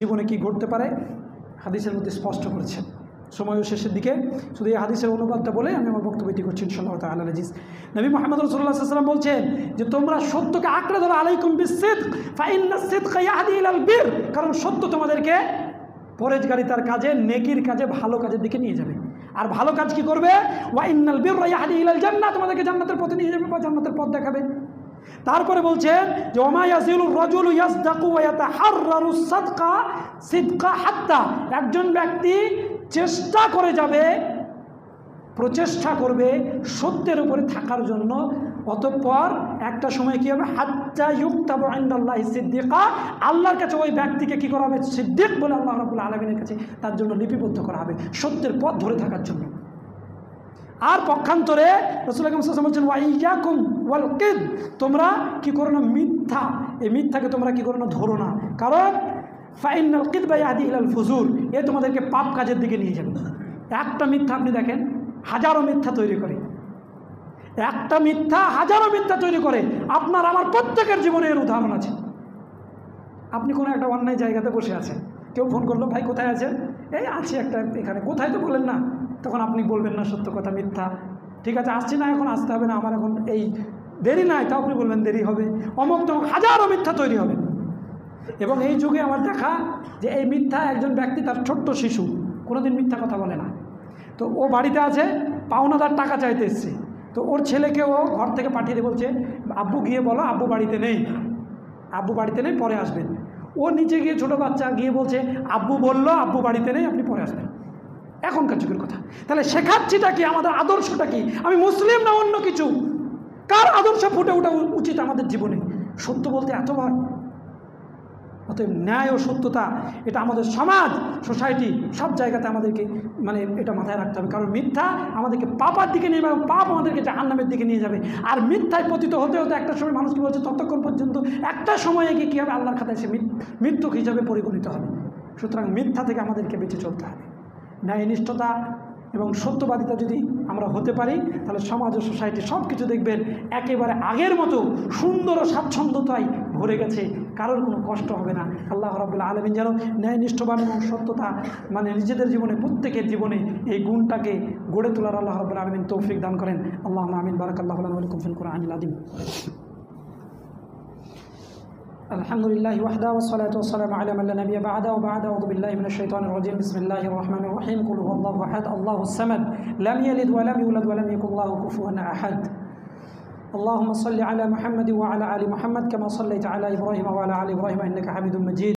জীবনে কি ঘটতে পারে হাদিসের মধ্যে স্পষ্ট করেছেন। সময়ও শেষের দিকে, শুধু এই হাদিসের অনুবাদটা বলে আমি আমার বক্তব্যটি করছি ইনশাআল্লাহ তাআলা আজিজ। নবী মুহাম্মদ রাসূলুল্লাহ সাল্লাল্লাহু আলাইহি ওয়াসাল্লাম বলছেন যে তোমরা সত্যকে আঁকড়ে ধরো, আলাইকুম বিসসিদক ফাইন্নাস সিদকা ইয়াহদি ইলাল বির, কারণ সত্য তোমাদেরকে পরেজগারিতার কাজে, নেকির কাজে, ভালো কাজের দিকে নিয়ে যাবে। আর ভালো কাজ কি করবে? ওয়া ইন্নাল বিররা ইয়াহদি ইলাল জান্নাহ, তোমাদেরকে জান্নাতের পথে নিয়ে যাবে বা জান্নাতের পথ দেখাবে। তারপরে বলছেন যে ওমা ইয়াজিলুর রাজুলু ইয়াসদাকু ওয়া ইয়াতাহাররারুস সাদকা সিদকা হাত্তা, একজন ব্যক্তি চেষ্টা করে যাবে, প্রচেষ্টা করবে সত্যের উপরে থাকার জন্য, অতঃপর একটা সময় কী হবে? হাত্তা ইউক্তাবু ইনদাল্লাহি সিদ্দিকা, আল্লাহর কাছে ওই ব্যক্তিকে কী করা হবে? সিদ্দিক বলে আল্লাহ রাব্বুল আলামিনের কাছে তার জন্য লিপিবদ্ধ করা হবে, সত্যের পথ ধরে থাকার জন্য। আর পক্ষান্তরে রাসূল আকরাম সাল্লাল্লাহু আলাইহি ওয়াসাল্লাম বলছেন ওয়া ইয়াকুম ওয়াল কিদ, তোমরা কি করো না? মিথ্যা, এই মিথ্যাকে তোমরা কি করো না? ধরো না, কারণ ফাইনাল কিদবা ইয়াহদি ইলাল ফুজুর, এ তোমাদেরকে পাপ কাজের দিকে নিয়ে যাবে। একটা মিথ্যা আপনি দেখেন হাজারো মিথ্যা তৈরি করে, একটা মিথ্যা হাজারো মিথ্যা তৈরি করে। আপনার আমার প্রত্যেকের জীবনে এর উদাহরণ আছে। আপনি কোনো একটা অন্যায় জায়গাতে বসে আছেন, কেউ ফোন করলো, ভাই কোথায় আছেন? এই আছি একটা এখানে। কোথায় তো বলেন না, তখন আপনি বলবেন না সত্য কথা, মিথ্যা। ঠিক আছে, আসছি না, এখন আসতে হবে না, আমার এখন এই দেরি নাই, তাও আপনি বলবেন দেরি হবে। অমুক তমুক হাজারো মিথ্যা তৈরি হবে। এবং এই যুগে আমার দেখা যে এই মিথ্যা, একজন ব্যক্তি তার ছোট্ট শিশু কোনোদিন মিথ্যা কথা বলে না, তো ও বাড়িতে আছে, পাওনাদার টাকা চাইতে এসছে, তো ওর ছেলেকে ও ঘর থেকে পাঠিয়ে দিয়ে বলছে আব্বু গিয়ে বলো আব্বু বাড়িতে নেই, আব্বু বাড়িতে নেই, পরে আসবেন। ও নিচে গিয়ে ছোটো বাচ্চা গিয়ে বলছে আব্বু বললো আব্বু বাড়িতে নেই, আপনি পরে আসবেন। এখনকার যুগের কথা। তাহলে শেখাচ্ছিটা কি? আমাদের আদর্শটা কি? আমি মুসলিম না অন্য কিছু? কার আদর্শ ফুটে ওঠা উচিত আমাদের জীবনে? সত্য বলতে এত ভয়। অতএব ন্যায় ও সত্যতা, এটা আমাদের সমাজ, সোসাইটি, সব জায়গাতে আমাদেরকে এটা মাথায় রাখতে হবে। কারণ মিথ্যা আমাদেরকে পাপার দিকে নিয়ে যাবে, পাপ আমাদেরকে জাহান্নামের দিকে নিয়ে যাবে। আর মিথ্যায় পতিত হতে হতে একটা সময় মানুষ কি বলছে, ততক্ষণ পর্যন্ত একটা সময়ে গিয়ে কী হবে? আল্লাহর খাতায় সে মৃত্যু হিসাবে পরিগণিত হবে। সুতরাং মিথ্যা থেকে আমাদেরকে বেঁচে চলতে হবে। ন্যায়নিষ্ঠতা এবং সত্যবাদিতা যদি আমরা হতে পারি, তাহলে সমাজ ও সোসাইটি সব কিছু দেখবেন একেবারে আগের মতো সুন্দর ও স্বাচ্ছন্দ্যতায় ভরে গেছে, কারোর কোনো কষ্ট হবে না। আল্লাহ রাব্বুল আলামিন যেন ন্যায়নিষ্ঠবান এবং সত্যতা নিজেদের জীবনে, প্রত্যেকের জীবনে এই গুণটাকে গড়ে তোলার আল্লাহ রাব্বুল আলামিন তৌফিক দান করেন। আল্লাহুম্মা আমিন। বারাকাল্লাহু লানা ওয়া লাকুম ফিল কুরআনিল আযীম। আলহামদুলিল্লাহি ওয়াহদা ওয়াসসালাতু ওয়াসসালামু আলা মান লা নাবিয়্যা বা'দা ওয়া বা'দা আউযু বিল্লাহি মিনাশ শাইতানির রাজীম। বিসমিল্লাহির রাহমানির রাহিম। কুল হুয়াল্লাহু আহাদ, আল্লাহুস সামাদ, লাম ইয়ালিদ ওয়া লাম ইউলাদ ওয়া লাম ইয়াকুল লাহু কুফুওয়ান আহাদ। اللهم صل على محمد وعلى آل محمد كما صليت على إبراهيم وعلى آل إبراهيم إنك حميد مجيد।